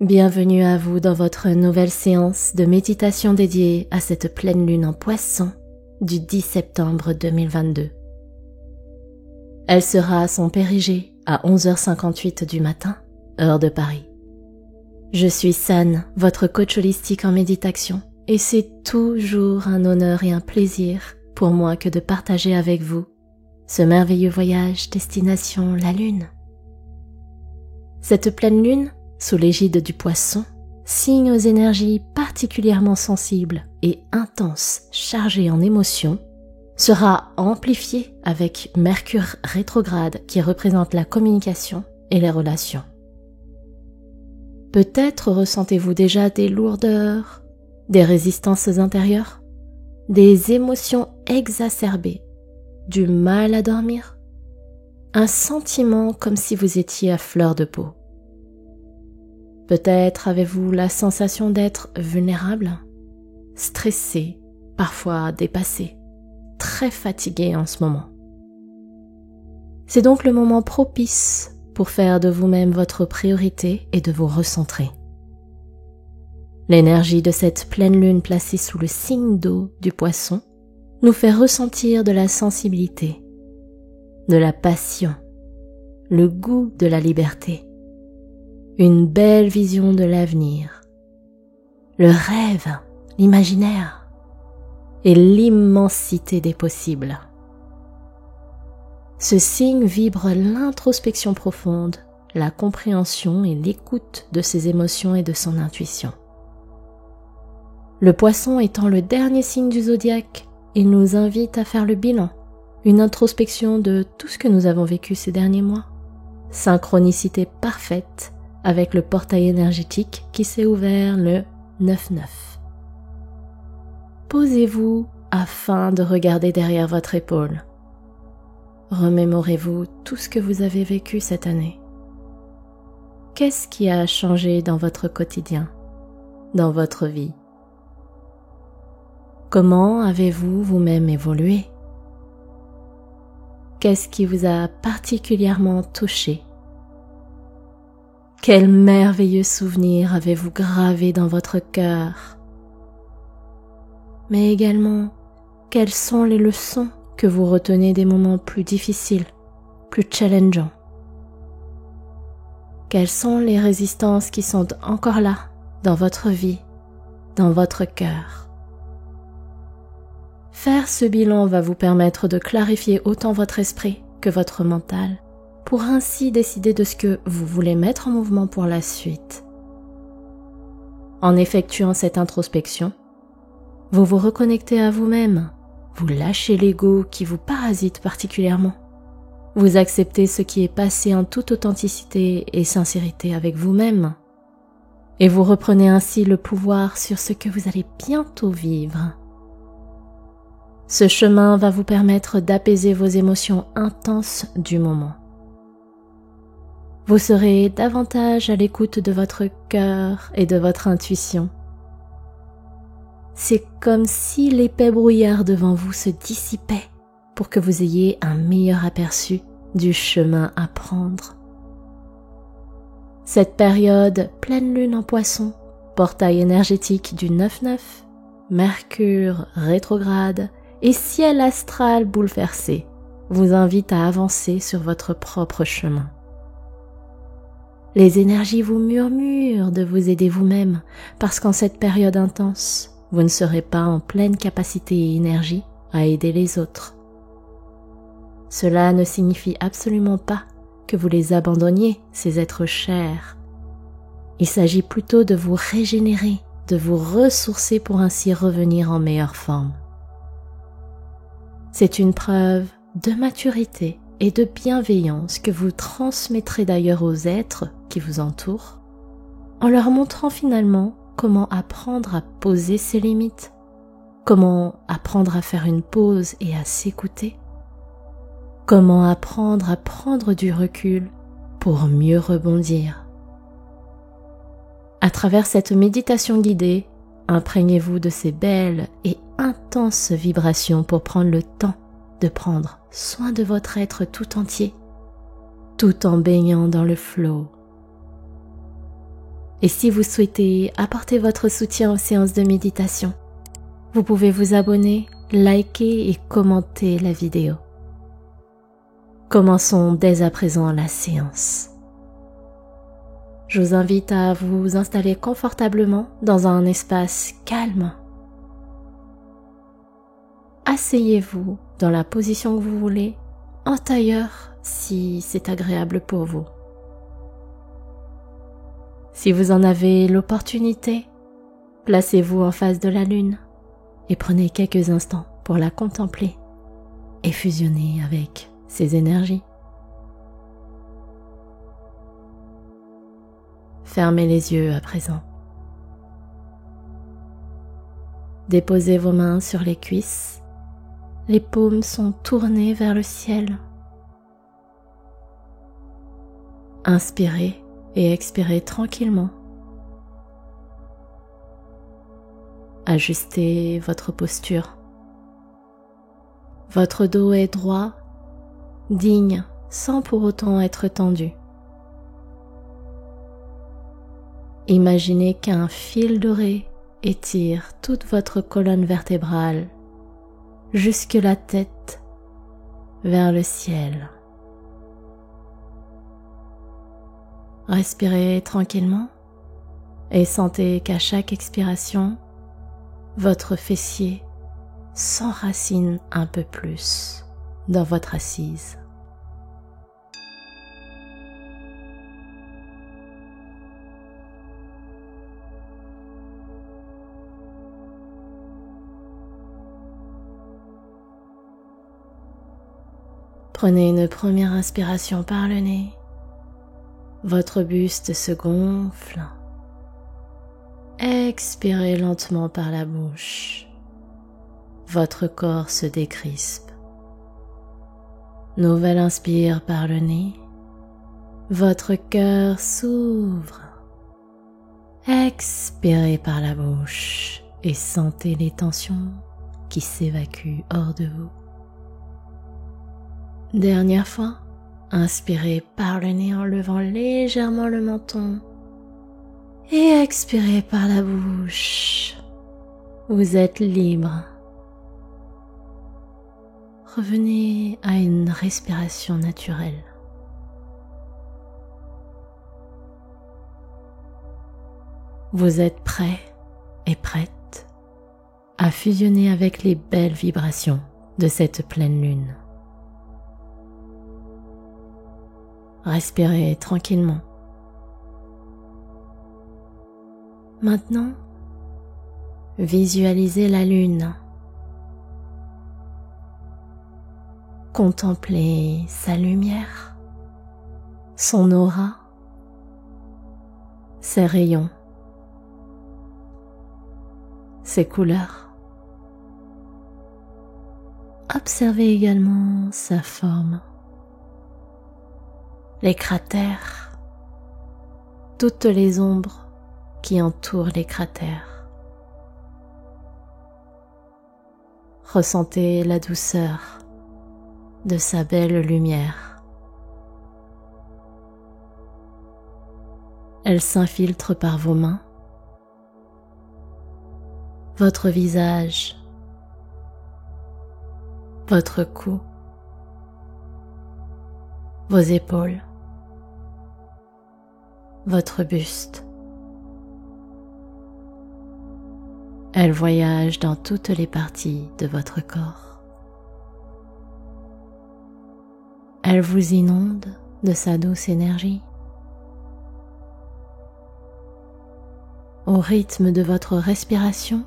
Bienvenue à vous dans votre nouvelle séance de méditation dédiée à cette pleine lune en Poisson du 10 septembre 2022. Elle sera à son périgée à 11h58 du matin, heure de Paris. Je suis San, votre coach holistique en méditation, et c'est toujours un honneur et un plaisir pour moi que de partager avec vous ce merveilleux voyage destination la Lune. Cette pleine lune, sous l'égide du Poisson, signe aux énergies particulièrement sensibles et intenses chargées en émotions, sera amplifiée avec Mercure rétrograde qui représente la communication et les relations. Peut-être ressentez-vous déjà des lourdeurs, des résistances intérieures, des émotions exacerbées, du mal à dormir, un sentiment comme si vous étiez à fleur de peau. Peut-être avez-vous la sensation d'être vulnérable, stressé, parfois dépassé, très fatigué en ce moment. C'est donc le moment propice pour faire de vous-même votre priorité et de vous recentrer. L'énergie de cette pleine lune placée sous le signe d'eau du Poisson nous fait ressentir de la sensibilité, de la passion, le goût de la liberté, une belle vision de l'avenir, le rêve, l'imaginaire et l'immensité des possibles. Ce signe vibre l'introspection profonde, la compréhension et l'écoute de ses émotions et de son intuition. Le Poisson étant le dernier signe du zodiaque, il nous invite à faire le bilan, une introspection de tout ce que nous avons vécu ces derniers mois. Synchronicité parfaite avec le portail énergétique qui s'est ouvert le 9-9. Posez-vous afin de regarder derrière votre épaule. Remémorez-vous tout ce que vous avez vécu cette année. Qu'est-ce qui a changé dans votre quotidien, dans votre vie? Comment avez-vous vous-même évolué? Qu'est-ce qui vous a particulièrement touché? Quels merveilleux souvenirs avez-vous gravés dans votre cœur? Mais également, quelles sont les leçons que vous retenez des moments plus difficiles, plus challengeants? Quelles sont les résistances qui sont encore là, dans votre vie, dans votre cœur? Faire ce bilan va vous permettre de clarifier autant votre esprit que votre mental, pour ainsi décider de ce que vous voulez mettre en mouvement pour la suite. En effectuant cette introspection, vous vous reconnectez à vous-même, vous lâchez l'ego qui vous parasite particulièrement, vous acceptez ce qui est passé en toute authenticité et sincérité avec vous-même, et vous reprenez ainsi le pouvoir sur ce que vous allez bientôt vivre. Ce chemin va vous permettre d'apaiser vos émotions intenses du moment. Vous serez davantage à l'écoute de votre cœur et de votre intuition. C'est comme si l'épais brouillard devant vous se dissipait pour que vous ayez un meilleur aperçu du chemin à prendre. Cette période pleine lune en Poisson, portail énergétique du 9-9, Mercure rétrograde et ciel astral bouleversé vous invite à avancer sur votre propre chemin. Les énergies vous murmurent de vous aider vous-même parce qu'en cette période intense, vous ne serez pas en pleine capacité et énergie à aider les autres. Cela ne signifie absolument pas que vous les abandonniez, ces êtres chers. Il s'agit plutôt de vous régénérer, de vous ressourcer pour ainsi revenir en meilleure forme. C'est une preuve de maturité et de bienveillance que vous transmettrez d'ailleurs aux êtres qui vous entourent, en leur montrant finalement comment apprendre à poser ses limites, comment apprendre à faire une pause et à s'écouter, comment apprendre à prendre du recul pour mieux rebondir. À travers cette méditation guidée, imprégnez-vous de ces belles et intenses vibrations pour prendre le temps de prendre soin de votre être tout entier, tout en baignant dans le flow. Et si vous souhaitez apporter votre soutien aux séances de méditation, vous pouvez vous abonner, liker et commenter la vidéo. Commençons dès à présent la séance. Je vous invite à vous installer confortablement dans un espace calme. Asseyez-vous dans la position que vous voulez, en tailleur si c'est agréable pour vous. Si vous en avez l'opportunité, placez-vous en face de la lune et prenez quelques instants pour la contempler et fusionner avec ses énergies. Fermez les yeux à présent. Déposez vos mains sur les cuisses. Les paumes sont tournées vers le ciel. Inspirez et expirez tranquillement. Ajustez votre posture. Votre dos est droit, digne, sans pour autant être tendu. Imaginez qu'un fil doré étire toute votre colonne vertébrale jusque la tête vers le ciel. Respirez tranquillement et sentez qu'à chaque expiration, votre fessier s'enracine un peu plus dans votre assise. Prenez une première inspiration par le nez. Votre buste se gonfle. Expirez lentement par la bouche. Votre corps se décrispe. Nouvelle inspire par le nez. Votre cœur s'ouvre. Expirez par la bouche et sentez les tensions qui s'évacuent hors de vous. Dernière fois, inspirez par le nez en levant légèrement le menton et expirez par la bouche. Vous êtes libre. Revenez à une respiration naturelle. Vous êtes prêt et prête à fusionner avec les belles vibrations de cette pleine lune. Respirez tranquillement. Maintenant, visualisez la lune. Contemplez sa lumière, son aura, ses rayons, ses couleurs. Observez également sa forme. Les cratères, toutes les ombres qui entourent les cratères. Ressentez la douceur de sa belle lumière. Elle s'infiltre par vos mains, votre visage, votre cou, vos épaules, votre buste. Elle voyage dans toutes les parties de votre corps. Elle vous inonde de sa douce énergie. Au rythme de votre respiration,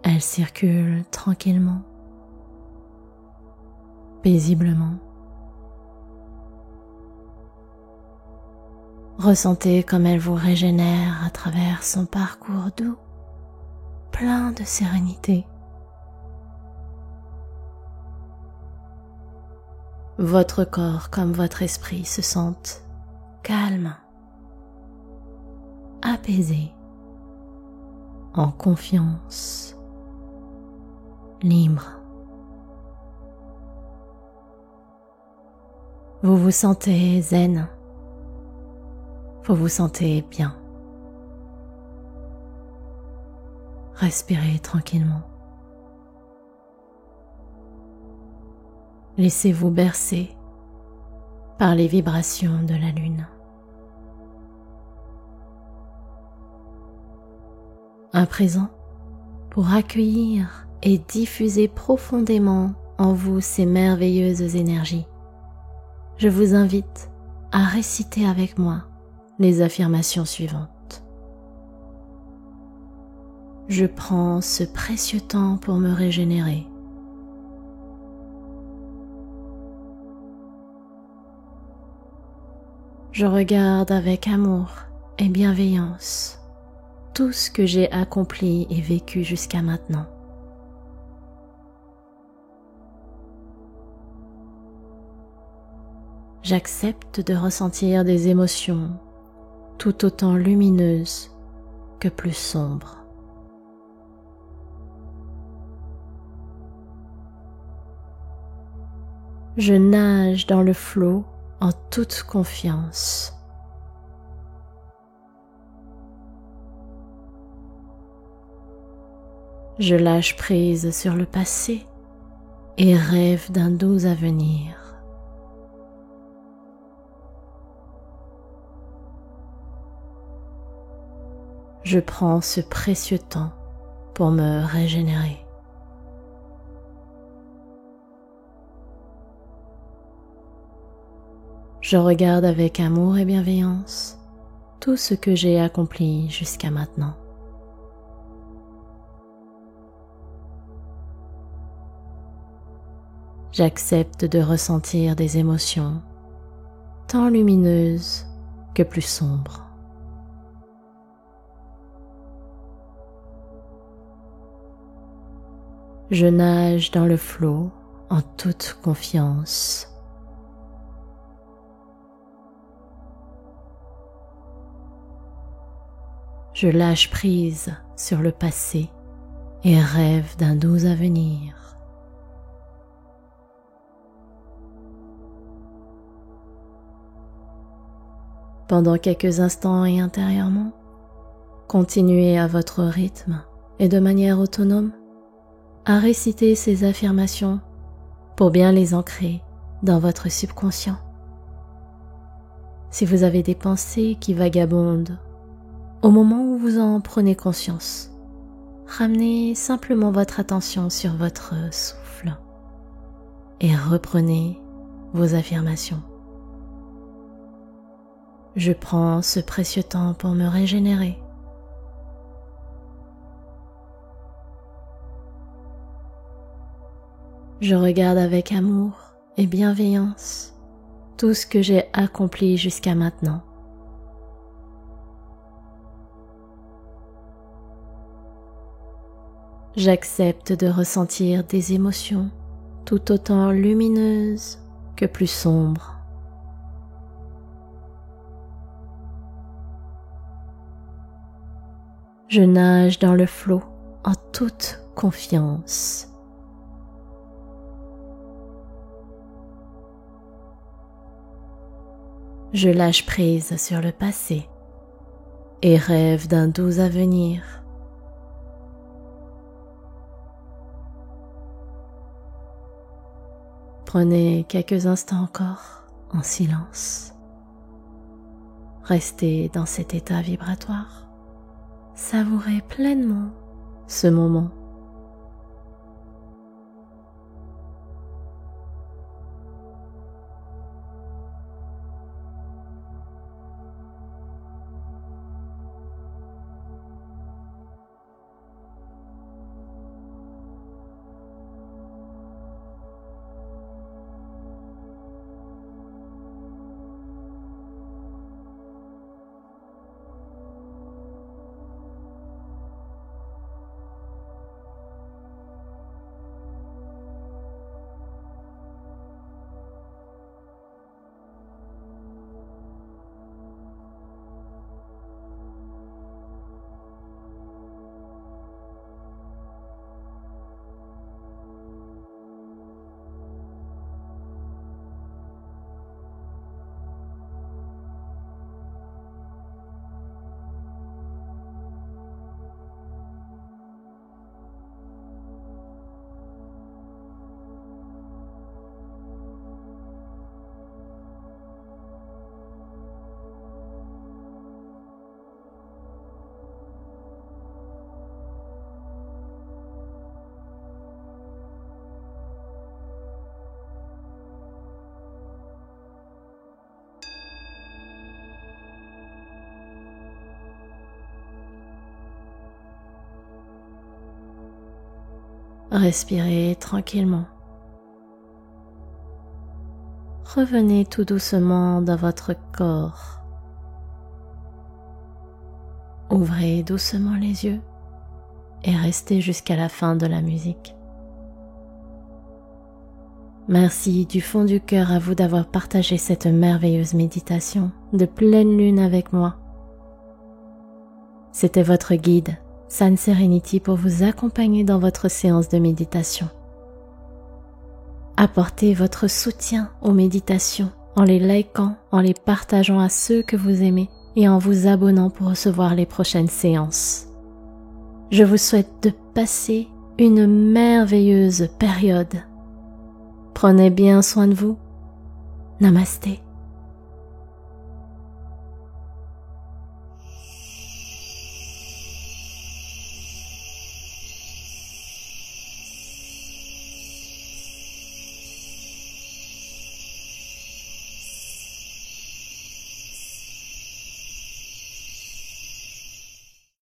elle circule tranquillement, paisiblement. Ressentez comme elle vous régénère à travers son parcours doux, plein de sérénité. Votre corps comme votre esprit se sentent calmes, apaisés, en confiance, libres. Vous vous sentez zen. vous vous sentez bien. Respirez tranquillement. Laissez-vous bercer par les vibrations de la lune. À présent, pour accueillir et diffuser profondément en vous ces merveilleuses énergies, je vous invite à réciter avec moi les affirmations suivantes. Je prends ce précieux temps pour me régénérer. Je regarde avec amour et bienveillance tout ce que j'ai accompli et vécu jusqu'à maintenant. J'accepte de ressentir des émotions tout autant lumineuses que plus sombres. Je nage dans le flot en toute confiance. Je lâche prise sur le passé et rêve d'un doux avenir. Je prends ce précieux temps pour me régénérer. Je regarde avec amour et bienveillance tout ce que j'ai accompli jusqu'à maintenant. J'accepte de ressentir des émotions tant lumineuses que plus sombres. Je nage dans le flot en toute confiance. Je lâche prise sur le passé et rêve d'un doux avenir. Pendant quelques instants et intérieurement, continuez à votre rythme et de manière autonome à réciter ces affirmations pour bien les ancrer dans votre subconscient. Si vous avez des pensées qui vagabondent, au moment où vous en prenez conscience, ramenez simplement votre attention sur votre souffle et reprenez vos affirmations. Je prends ce précieux temps pour me régénérer. Je regarde avec amour et bienveillance tout ce que j'ai accompli jusqu'à maintenant. J'accepte de ressentir des émotions tout autant lumineuses que plus sombres. Je nage dans le flot en toute confiance. Je lâche prise sur le passé et rêve d'un doux avenir. Prenez quelques instants encore en silence. Restez dans cet état vibratoire. Savourez pleinement ce moment. Respirez tranquillement. Revenez tout doucement dans votre corps. Ouvrez doucement les yeux et restez jusqu'à la fin de la musique. Merci du fond du cœur à vous d'avoir partagé cette merveilleuse méditation de pleine lune avec moi. C'était votre guide, Sun Serenity, pour vous accompagner dans votre séance de méditation. Apportez votre soutien aux méditations en les likant, en les partageant à ceux que vous aimez et en vous abonnant pour recevoir les prochaines séances. Je vous souhaite de passer une merveilleuse période. Prenez bien soin de vous. Namasté.